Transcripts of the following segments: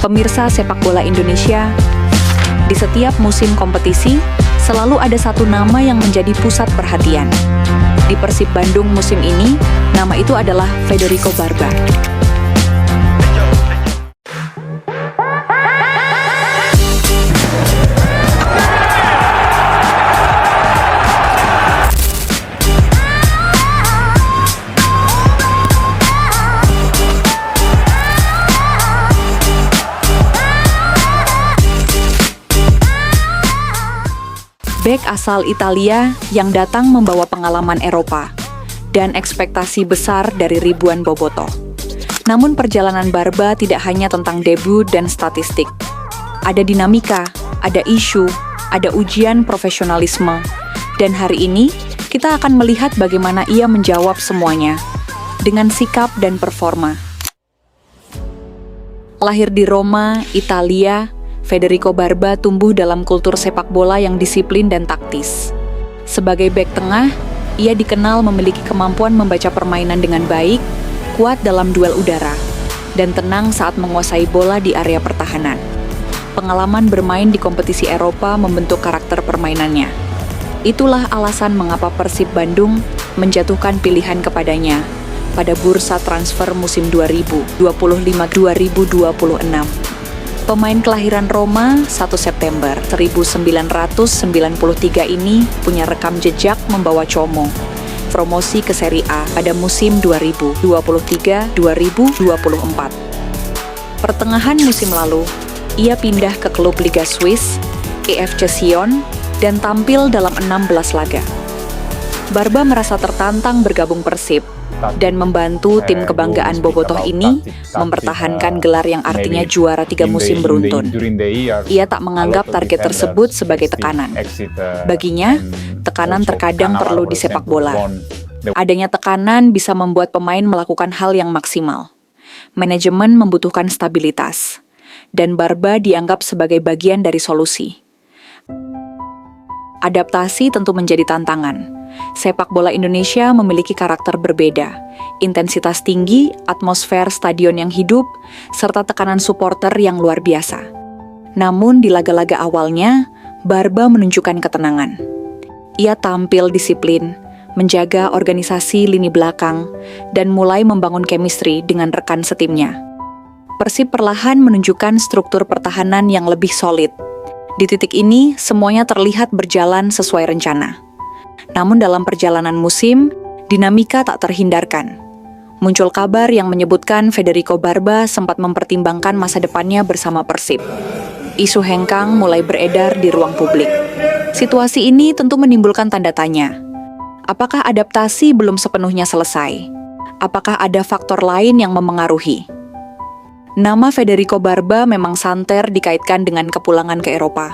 Pemirsa sepak bola Indonesia, di setiap musim kompetisi, selalu ada satu nama yang menjadi pusat perhatian. Di Persib Bandung musim ini, nama itu adalah Federico Barba. Bek asal Italia yang datang membawa pengalaman Eropa dan ekspektasi besar dari ribuan bobotoh. Namun perjalanan Barba tidak hanya tentang debut dan statistik. Ada dinamika, ada isu, ada ujian profesionalisme. Dan hari ini kita akan melihat bagaimana ia menjawab semuanya dengan sikap dan performa. Lahir di Roma, Italia, Federico Barba tumbuh dalam kultur sepak bola yang disiplin dan taktis. Sebagai bek tengah, ia dikenal memiliki kemampuan membaca permainan dengan baik, kuat dalam duel udara, dan tenang saat menguasai bola di area pertahanan. Pengalaman bermain di kompetisi Eropa membentuk karakter permainannya. Itulah alasan mengapa Persib Bandung menjatuhkan pilihan kepadanya pada bursa transfer musim 2025-2026. Pemain kelahiran Roma 1 September 1993 ini punya rekam jejak membawa Como promosi ke Serie A pada musim 2023-2024. Pertengahan musim lalu, ia pindah ke klub Liga Swiss, EFC Sion, dan tampil dalam 16 laga. Barba merasa tertantang bergabung Persib dan membantu tim kebanggaan bobotoh ini mempertahankan gelar yang artinya juara 3 musim beruntun. Ia tak menganggap target tersebut sebagai tekanan. Baginya, tekanan terkadang perlu di sepak bola. Adanya tekanan bisa membuat pemain melakukan hal yang maksimal. Manajemen membutuhkan stabilitas, dan Barba dianggap sebagai bagian dari solusi. Adaptasi tentu menjadi tantangan. Sepak bola Indonesia memiliki karakter berbeda, intensitas tinggi, atmosfer stadion yang hidup, serta tekanan supporter yang luar biasa. Namun di laga-laga awalnya, Barba menunjukkan ketenangan. Ia tampil disiplin, menjaga organisasi lini belakang, dan mulai membangun chemistry dengan rekan setimnya. Persib perlahan menunjukkan struktur pertahanan yang lebih solid. Di titik ini, semuanya terlihat berjalan sesuai rencana. Namun dalam perjalanan musim, dinamika tak terhindarkan. Muncul kabar yang menyebutkan Federico Barba sempat mempertimbangkan masa depannya bersama Persib. Isu hengkang mulai beredar di ruang publik. Situasi ini tentu menimbulkan tanda tanya. Apakah adaptasi belum sepenuhnya selesai? Apakah ada faktor lain yang memengaruhi? Nama Federico Barba memang santer dikaitkan dengan kepulangan ke Eropa.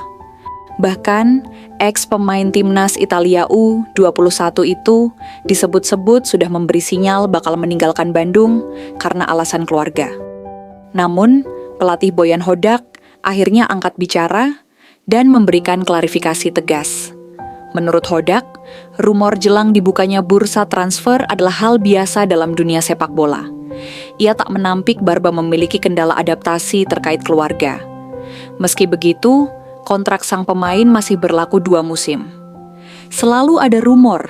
Bahkan, ex-pemain timnas Italia U21 itu disebut-sebut sudah memberi sinyal bakal meninggalkan Bandung karena alasan keluarga. Namun, pelatih Boyan Hodak akhirnya angkat bicara dan memberikan klarifikasi tegas. Menurut Hodak, rumor jelang dibukanya bursa transfer adalah hal biasa dalam dunia sepak bola. Ia tak menampik Barba memiliki kendala adaptasi terkait keluarga. Meski begitu, kontrak sang pemain masih berlaku 2 musim. Selalu ada rumor.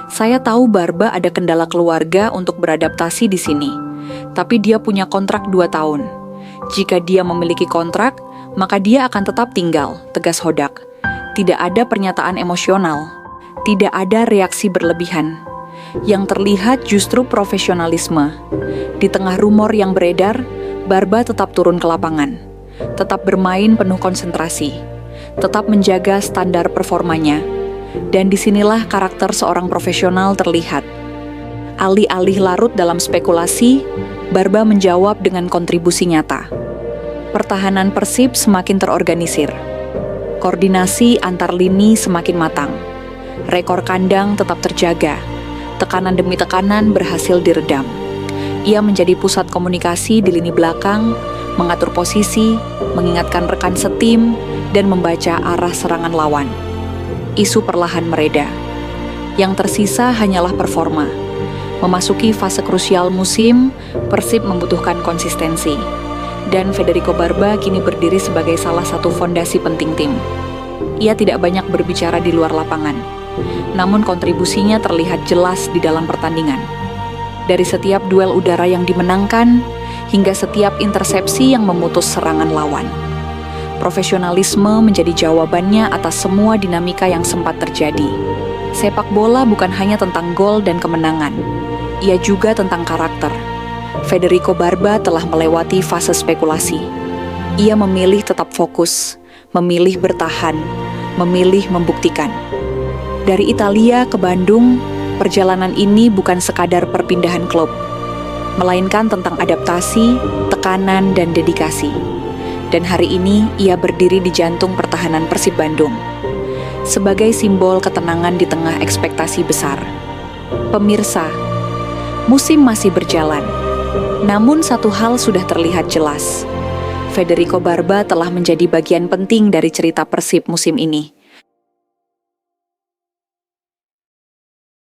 Saya tahu Barba ada kendala keluarga untuk beradaptasi di sini, tapi dia punya kontrak 2 tahun. Jika dia memiliki kontrak, maka dia akan tetap tinggal, tegas Hodak. Tidak ada pernyataan emosional, tidak ada reaksi berlebihan. Yang terlihat justru profesionalisme. Di tengah rumor yang beredar, Barba tetap turun ke lapangan, tetap bermain penuh konsentrasi, tetap menjaga standar performanya, dan disinilah karakter seorang profesional terlihat. Alih-alih larut dalam spekulasi, Barba menjawab dengan kontribusi nyata. Pertahanan Persib semakin terorganisir. Koordinasi antar lini semakin matang. Rekor kandang tetap terjaga. Tekanan demi tekanan berhasil diredam. Ia menjadi pusat komunikasi di lini belakang, mengatur posisi, mengingatkan rekan setim, dan membaca arah serangan lawan. Isu perlahan mereda. Yang tersisa hanyalah performa. Memasuki fase krusial musim, Persib membutuhkan konsistensi. Dan Federico Barba kini berdiri sebagai salah satu fondasi penting tim. Ia tidak banyak berbicara di luar lapangan, namun kontribusinya terlihat jelas di dalam pertandingan. Dari setiap duel udara yang dimenangkan, hingga setiap intersepsi yang memutus serangan lawan. Profesionalisme menjadi jawabannya atas semua dinamika yang sempat terjadi. Sepak bola bukan hanya tentang gol dan kemenangan, ia juga tentang karakter. Federico Barba telah melewati fase spekulasi. Ia memilih tetap fokus, memilih bertahan, memilih membuktikan. Dari Italia ke Bandung, perjalanan ini bukan sekadar perpindahan klub, melainkan tentang adaptasi, tekanan, dan dedikasi. Dan hari ini ia berdiri di jantung pertahanan Persib Bandung, sebagai simbol ketenangan di tengah ekspektasi besar. Pemirsa, musim masih berjalan. Namun satu hal sudah terlihat jelas. Federico Barba telah menjadi bagian penting dari cerita Persib musim ini.